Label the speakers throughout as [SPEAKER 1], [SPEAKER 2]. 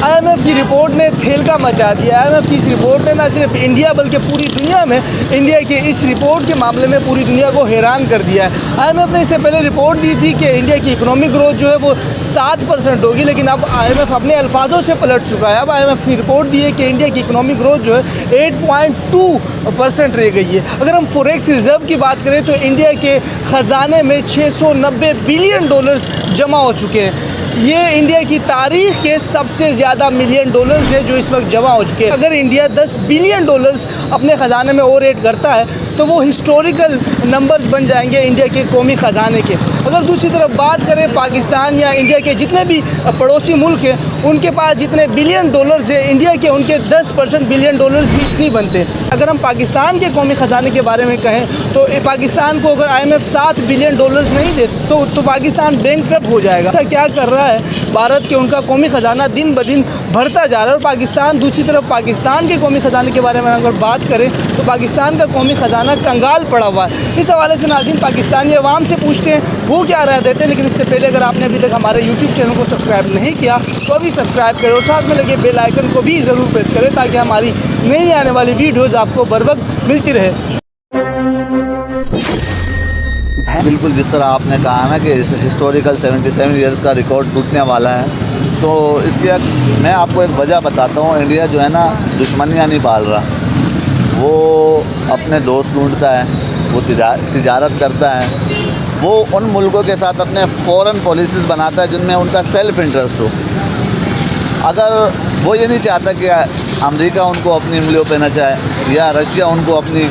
[SPEAKER 1] IMF की report ने तहलका मचा दिया। IMF की इस रिपोर्ट ने न सिर्फ इंडिया बल्कि पूरी दुनिया में इंडिया के इस रिपोर्ट के मामले में पूरी दुनिया को हैरान कर दिया है। IMF ने इससे पहले रिपोर्ट दी थी कि इंडिया की इकोनॉमिक ग्रोथ जो है वो 7% होगी, लेकिन अब IMF अपने अल्फाजों से पलट चुका है। अब IMF की रिपोर्ट दी है कि इंडिया की इकोनॉमिक ग्रोथ जो है 8.2% रह गई है। अगर हम फॉरेक्स रिजर्व की बात करें तो इंडिया के ख़जाने में $690 बिलियन जमा हो चुके हैं। ये इंडिया की तारीख के सबसे ज़्यादा $मिलियन है जो इस वक्त जमा हो चुके हैं। अगर इंडिया $10 बिलियन अपने ख़जाने में और ऐड करता है तो वो हिस्टोरिकल नंबर्स बन जाएंगे इंडिया के कौमी ख़जाने के। अगर दूसरी तरफ बात करें पाकिस्तान या इंडिया के जितने भी पड़ोसी मुल्क हैं, उनके पास जितने $बिलियन है इंडिया के, उनके 10% $बिलियन भी नहीं बनते। अगर हम पाकिस्तान के कौमी ख़जाने के बारे में कहें तो पाकिस्तान को अगर IMF $7 बिलियन नहीं दे तो पाकिस्तान बैंकक्रप्ट हो जाएगा। ऐसा क्या कर रहा है भारत के, उनका कौमी ख़जाना दिन ब दिन बढ़ता जा रहा है और पाकिस्तान दूसरी तरफ पाकिस्तान के कौमी ख़जाने के बारे में अगर बात करें तो पाकिस्तान का कौमी ख़जाना कंगाल पड़ा हुआ है। इस हवाले से नाज़रीन पाकिस्तानी अवाम से पूछते हैं वो क्या राय देते हैं। लेकिन इससे पहले अगर आपने अभी तक हमारे YouTube चैनल को सब्सक्राइब नहीं किया तो अभी सब्सक्राइब करें और साथ में लगे बेल आइकन को भी ज़रूर प्रेस करें ताकि हमारी नई आने वाली वीडियोज़ आपको बर वक्त मिलती रहे।
[SPEAKER 2] बिल्कुल जिस तरह आपने कहा ना कि हिस्टोरिकल 77 ईयर्स का रिकॉर्ड टूटने वाला है, तो इसकी मैं आपको एक वजह बताता हूँ। इंडिया जो है ना दुश्मनियाँ नहीं पाल रहा, वो अपने दोस्त ढूंढता है, वो तिजारत करता है, वो उन मुल्कों के साथ अपने फॉरेन पॉलिसीज़ बनाता है जिनमें उनका सेल्फ इंटरेस्ट हो। अगर वो ये नहीं चाहता कि अमेरिका उनको अपनी उंगलियों पे नचाए या रशिया उनको अपनी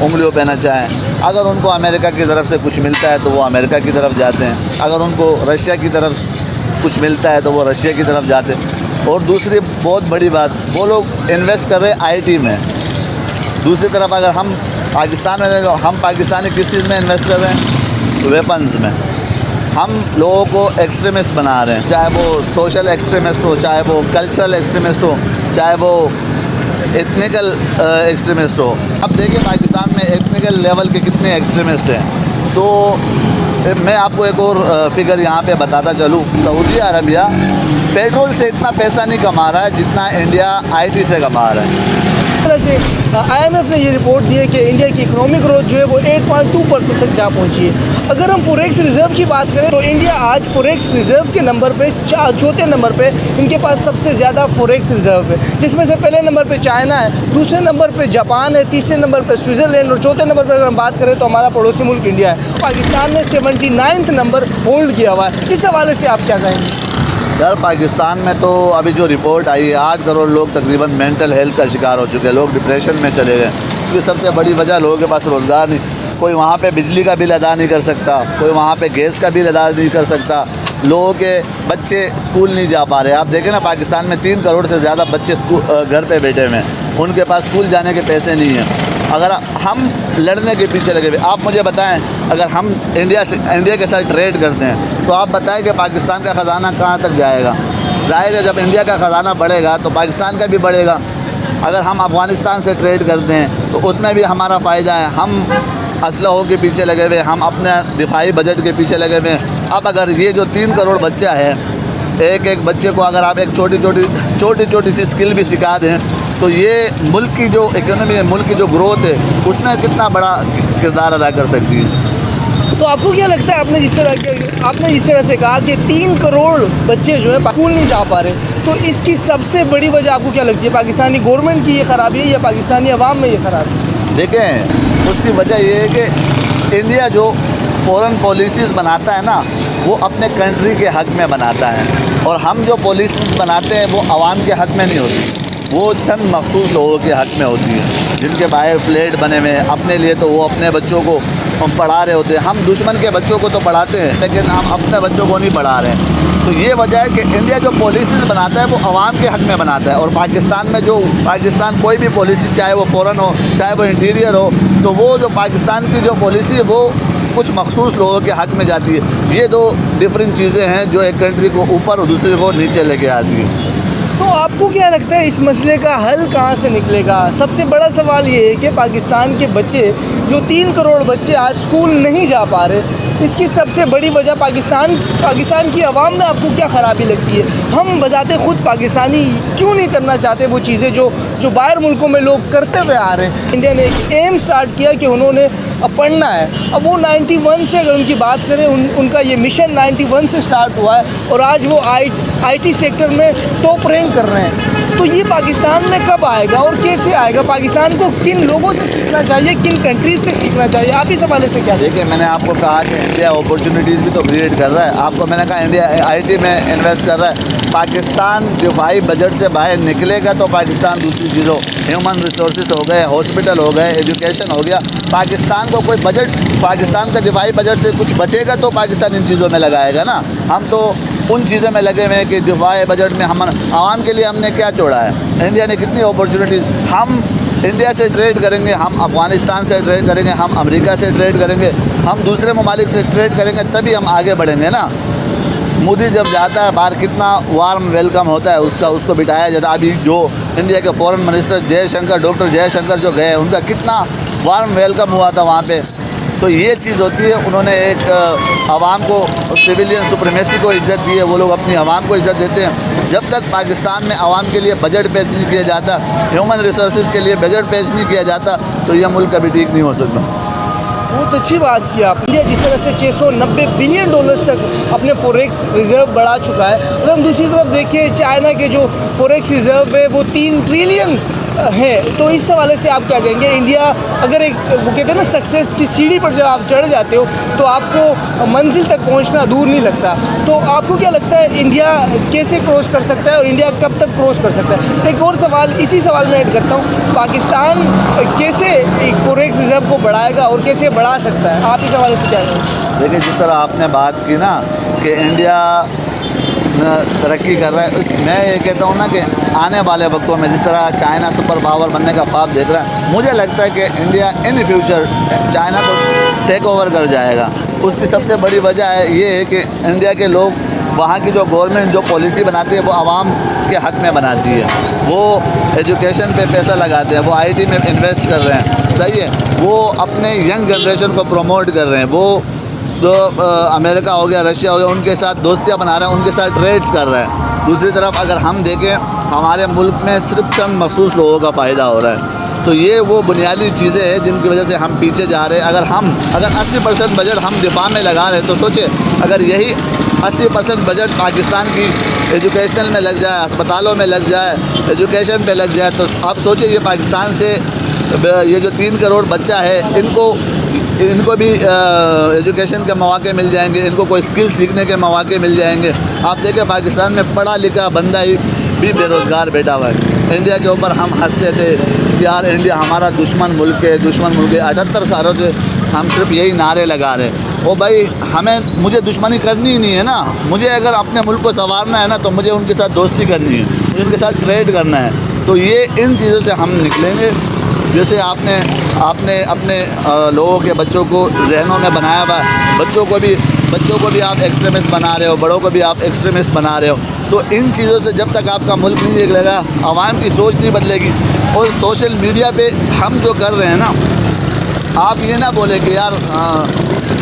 [SPEAKER 2] उंगलियों पे नचाएं, अगर उनको अमेरिका की तरफ से कुछ मिलता है तो वो अमेरिका की तरफ जाते हैं, अगर उनको रशिया की तरफ कुछ मिलता है तो वो रशिया की तरफ जाते हैं। और दूसरी बहुत बड़ी बात, वो लोग इन्वेस्ट कर रहे हैं IT में। दूसरी तरफ अगर हम पाकिस्तान में, हम पाकिस्तानी किस चीज़ में इन्वेस्ट कर रहे हैं? वेपन्स में। हम लोगों को एक्सट्रीमिस्ट बना रहे हैं, चाहे वो सोशल एक्सट्रीमिस्ट हो, चाहे वो कल्चरल एक्सट्रीमिस्ट हो, चाहे वो एथनिकल एक्सट्रीमिस्ट हो। अब देखिए पाकिस्तान में एथनिकल लेवल के कितने एक्सट्रीमिस्ट हैं। तो मैं आपको एक और फिगर यहाँ पे बताता चलूँ। सऊदी अरबिया पेट्रोल से इतना पैसा नहीं कमा रहा है जितना इंडिया IT से कमा रहा है।
[SPEAKER 1] तरह से IMF ने ये रिपोर्ट दी है कि इंडिया की इकोनॉमिक ग्रोथ जो है वो 8.2% तक जा पहुंची है। अगर हम फॉरेक्स रिजर्व की बात करें तो इंडिया आज फॉरेक्स रिजर्व के नंबर पे चौथे नंबर पे इनके पास सबसे ज़्यादा फॉरेक्स रिजर्व है, जिसमें से पहले नंबर पे चाइना है, दूसरे नंबर पे जापान है, तीसरे नंबर पे स्विट्ज़रलैंड और चौथे नंबर पर अगर हम बात करें तो हमारा पड़ोसी मुल्क इंडिया है। पाकिस्तान ने 79वां नंबर होल्ड किया हुआ है। इस हवाले से आप क्या कहेंगे?
[SPEAKER 2] यार पाकिस्तान में तो अभी जो रिपोर्ट आई है 8 करोड़ लोग तकरीबन मेंटल हेल्थ का शिकार हो चुके हैं, लोग डिप्रेशन में चले गए। इसकी सबसे बड़ी वजह लोगों के पास रोज़गार नहीं, कोई वहाँ पे बिजली का बिल अदा नहीं कर सकता, कोई वहाँ पे गैस का बिल अदा नहीं कर सकता, लोगों के बच्चे स्कूल नहीं जा पा रहे। आप देखें ना पाकिस्तान में 3 करोड़ से ज़्यादा बच्चे घर पे बैठे हुए हैं, उनके पास स्कूल जाने के पैसे नहीं हैं। अगर हम लड़ने के पीछे लगे हुए, आप मुझे बताएं अगर हम इंडिया के साथ ट्रेड करते हैं तो आप बताएं कि पाकिस्तान का ख़जाना कहाँ तक जाएगा? जाहिर है जब इंडिया का ख़जाना बढ़ेगा तो पाकिस्तान का भी बढ़ेगा। अगर हम अफ़गानिस्तान से ट्रेड करते हैं तो उसमें भी हमारा फ़ायदा है। हम असलहों के पीछे लगे हुए, हम अपने दिफाई बजट के पीछे लगे हुए हैं। अब अगर ये जो 3 करोड़ बच्चा है, एक बच्चे को अगर आप एक छोटी सी स्किल भी सिखा दें तो ये मुल्क की जो इकोनॉमी है, मुल्क की जो ग्रोथ है, उसमें कितना बड़ा किरदार अदा कर सकती है।
[SPEAKER 1] तो आपको क्या लगता है, आपने जिस तरह से कहा कि 3 करोड़ बच्चे जो है स्कूल नहीं जा पा रहे, तो इसकी सबसे बड़ी वजह आपको क्या लगती है? पाकिस्तानी गवर्नमेंट की ये ख़राबी है या पाकिस्तानी अवाम में ये ख़राबी है?
[SPEAKER 2] देखें उसकी वजह ये है कि इंडिया जो फॉरेन पॉलिसीज़ बनाता है ना, वो अपने कंट्री के हक़ में बनाता है, और हम जो पॉलिसीज़ बनाते हैं वो आवाम के हक़ में नहीं होती, वो चंद मखसूस लोगों के हक़ में होती है, जिनके बाहर फ्लैट बने हुए हैं अपने लिए, तो वो अपने बच्चों को हम पढ़ा रहे होते हैं। हम दुश्मन के बच्चों को तो पढ़ाते हैं लेकिन हम अपने बच्चों को नहीं पढ़ा रहे हैं। तो ये वजह है कि इंडिया जो पॉलिसीज़ बनाता है वो आवाम के हक़ में बनाता है, और पाकिस्तान कोई भी पॉलिसी, चाहे वो फ़ॉरेन हो चाहे वो इंटीरियर हो, तो वो जो पाकिस्तान की जो पॉलिसी है वो कुछ मखसूस लोगों के हक़ में जाती है। ये 2 डिफरेंट चीज़ें हैं जो एक कंट्री को ऊपर और दूसरे को नीचे लेके आती है।
[SPEAKER 1] तो आपको क्या लगता है इस मसले का हल कहाँ से निकलेगा? सबसे बड़ा सवाल ये है कि पाकिस्तान के बच्चे जो 3 करोड़ बच्चे आज स्कूल नहीं जा पा रहे, इसकी सबसे बड़ी वजह पाकिस्तान की आवाम में आपको क्या ख़राबी लगती है? हम बजाते खुद पाकिस्तानी क्यों नहीं करना चाहते वो चीज़ें जो बाहर मुल्कों में लोग करते हुए आ रहे हैं? इंडिया ने एक एम स्टार्ट किया कि उन्होंने अब पढ़ना है। अब वो 91 से अगर उनकी बात करें, उनका ये मिशन 91 से स्टार्ट हुआ है और आज वो IT सेक्टर में टॉप रैंक कर रहे हैं। तो ये पाकिस्तान में कब आएगा और कैसे आएगा? पाकिस्तान को किन लोगों से सीखना चाहिए, किन कंट्रीज़ से सीखना चाहिए? आप इस हवाले से क्या
[SPEAKER 2] देखिए, मैंने आपको कहा कि इंडिया अपॉर्चुनिटीज़ भी तो क्रिएट कर रहा है। आपको मैंने कहा इंडिया IT में इन्वेस्ट कर रहा है। पाकिस्तान दिफाई बजट से बाहर निकलेगा तो पाकिस्तान दूसरी चीज़ों, ह्यूमन रिसोर्सेज हो गए, हॉस्पिटल हो गए, एजुकेशन हो गया, पाकिस्तान को कोई बजट, पाकिस्तान का दिफाई बजट से कुछ बचेगा तो पाकिस्तान इन चीज़ों में लगाएगा ना। हम तो उन चीज़ों में लगे हुए हैं कि दिफाई बजट में हम आवाम के लिए हमने क्या छोड़ा है। इंडिया ने कितनी अपॉर्चुनिटीज़, हम इंडिया से ट्रेड करेंगे, हम अफ़गानिस्तान से ट्रेड करेंगे, हम अमेरिका से ट्रेड करेंगे, हम दूसरे ममालिक से ट्रेड करेंगे, तभी हम आगे बढ़ेंगे ना। मोदी जब जाता है बाहर कितना वार्म वेलकम होता है उसका, उसको बिठाया जाता है। अभी जो इंडिया के foreign minister Jaishankar, doctor Jaishankar जो गए, उनका कितना वार्म वेलकम हुआ था वहाँ पे। तो ये चीज़ होती है, उन्होंने एक आवाम को, सिविलियन सुप्रीमेसी को इज़्ज़त दी है। वो लोग अपनी आवाम को इज़्ज़त देते हैं। जब तक पाकिस्तान में आवाम के लिए बजट पेश नहीं किया जाता, ह्यूमन रिसोर्सेज के लिए बजट पेश नहीं किया जाता, तो यह मुल्क कभी ठीक नहीं हो सकता।
[SPEAKER 1] बहुत अच्छी बात की आप। इंडिया जिस तरह से 690 बिलियन डॉलर्स तक अपने फॉरेक्स रिजर्व बढ़ा चुका है, अगर हम दूसरी तरफ देखें चाइना के जो फॉरेक्स रिजर्व है वो 3 ट्रिलियन है। तो इस हवाले से आप क्या कहेंगे? इंडिया अगर एक, वो कहते हैं ना, सक्सेस की सीढ़ी पर जब आप चढ़ जाते हो तो आपको मंजिल तक पहुंचना दूर नहीं लगता। तो आपको क्या लगता है इंडिया कैसे क्रॉस कर सकता है और इंडिया कब तक क्रॉस कर सकता है? एक और सवाल इसी सवाल में ऐड करता हूँ, पाकिस्तान कैसे एक फॉरेक्स रिजर्व को बढ़ाएगा और कैसे बढ़ा सकता है? आप इस हवाले से क्या कहेंगे?
[SPEAKER 2] देखिए, जिस तरह आपने बात की ना कि इंडिया तरक्की कर रहा है, मैं ये कहता हूँ ना कि आने वाले वक्तों में जिस तरह चाइना सुपर पावर बनने का ख्वाब देख रहा है, मुझे लगता है कि इंडिया इन फ्यूचर चाइना को टेक ओवर कर जाएगा। उसकी सबसे बड़ी वजह ये है कि इंडिया के लोग, वहाँ की जो गवर्नमेंट जो पॉलिसी बनाती है वो आवाम के हक़ में बनाती है। वो एजुकेशन पे पैसा लगाते हैं, वो IT में इन्वेस्ट कर रहे हैं, सही है। वो अपने यंग जनरेशन को प्रमोट कर रहे हैं। वो जो अमेरिका हो गया, रशिया हो गया, उनके साथ दोस्तियाँ बना रहे हैं, उनके साथ ट्रेड्स कर रहे हैं। दूसरी तरफ अगर हम देखें, हमारे मुल्क में सिर्फ चंद मखसूस लोगों का फ़ायदा हो रहा है। तो ये वो बुनियादी चीज़ें हैं जिनकी वजह से हम पीछे जा रहे हैं। अगर 80% बजट हम दिफा में लगा रहे हैं, तो सोचे अगर यही 80% बजट पाकिस्तान की एजुकेशनल में लग जाए, अस्पतालों में लग जाए, एजुकेशन पे लग जाए, तो आप सोचिए ये पाकिस्तान से ये जो 3 करोड़ बच्चा है, इनको भी एजुकेशन के मौके मिल जाएंगे, इनको कोई स्किल सीखने के मौके मिल जाएंगे। आप देखें पाकिस्तान में पढ़ा लिखा बंदा ही भी बेरोज़गार बैठा हुआ है। इंडिया के ऊपर हम हंसते थे कि यार इंडिया हमारा दुश्मन मुल्क है, दुश्मन मुल्क है। 78 सालों से हम सिर्फ यही नारे लगा रहे हैं। ओ भाई, मुझे दुश्मनी करनी ही नहीं है ना। मुझे अगर अपने मुल्क को संवारना है ना, तो मुझे उनके साथ दोस्ती करनी है, मुझे उनके साथ ट्रेड करना है। तो ये इन चीज़ों से हम निकलेंगे। जैसे आपने अपने लोगों के बच्चों को जहनों में बनाया हुआ, बच्चों को भी आप एक्सट्रीमिस्ट बना रहे हो, बड़ों को भी आप एक्सट्रीमिस्ट बना रहे हो। तो इन चीज़ों से जब तक आपका मुल्क नहीं निकलेगा, आवाम की सोच नहीं बदलेगी। और सोशल मीडिया पे हम जो कर रहे हैं ना, आप ये ना बोले कि यार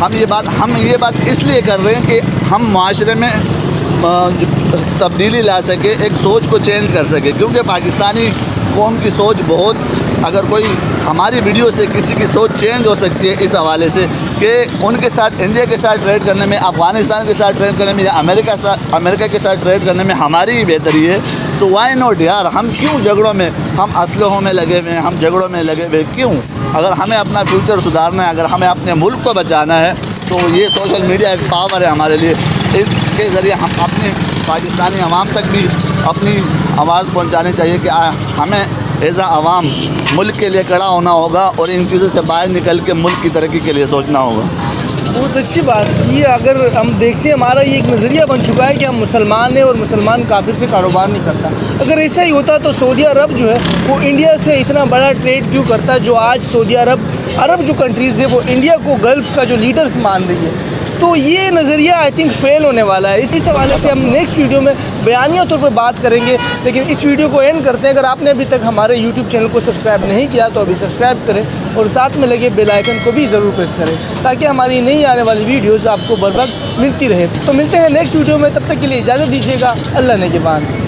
[SPEAKER 2] हम ये बात इसलिए कर रहे हैं कि हम माशरे में तब्दीली ला सके, एक सोच को चेंज कर सके। क्योंकि पाकिस्तानी कौम की सोच बहुत, अगर कोई हमारी वीडियो से किसी की सोच चेंज हो सकती है इस हवाले से कि उनके साथ, इंडिया के साथ ट्रेड करने में, अफ़गानिस्तान के साथ ट्रेड करने में या अमेरिका के साथ ट्रेड करने में हमारी ही बेहतरी है, तो वाई नॉट यार। हम क्यों झगड़ों में, हम असलहों में लगे हुए हैं, हम झगड़ों में लगे हुए क्यों? अगर हमें अपना फ्यूचर सुधारना है, अगर हमें अपने मुल्क को बचाना है, तो ये सोशल मीडिया एक पावर है हमारे लिए। इसके ज़रिए हम अपने पाकिस्तानी अवाम तक भी अपनी आवाज़ पहुँचानी चाहिए कि हमें एज़ आवाम मुल्क के लिए खड़ा होना होगा और इन चीज़ों से बाहर निकल के मुल्क की तरक्की के लिए सोचना होगा।
[SPEAKER 1] बहुत अच्छी बात की। अगर हम देखते हैं, हमारा ये एक नज़रिया बन चुका है कि हम मुसलमान हैं और मुसलमान काफिर से कारोबार नहीं करता। अगर ऐसा ही होता तो सऊदी अरब जो है वो इंडिया से इतना बड़ा ट्रेड क्यों करता? जो आज सऊदी अरब जो कंट्रीज़ है वो इंडिया को गल्फ़ का जो लीडर्स मान रही है। तो ये नज़रिया आई थिंक फेल होने वाला है। इसी हवाले से हम नेक्स्ट वीडियो में बयानिया तौर पर बात करेंगे, लेकिन इस वीडियो को एंड करते हैं। अगर आपने अभी तक हमारे यूट्यूब चैनल को सब्सक्राइब नहीं किया तो अभी सब्सक्राइब करें और साथ में लगे बेल आइकन को भी ज़रूर प्रेस करें ताकि हमारी नई आने वाली वीडियोज़ आपको बर वक्त मिलती रहे। तो मिलते हैं नेक्स्ट वीडियो में, तब तक के लिए इजाज़त दीजिएगा। अल्लाह ने के बाद।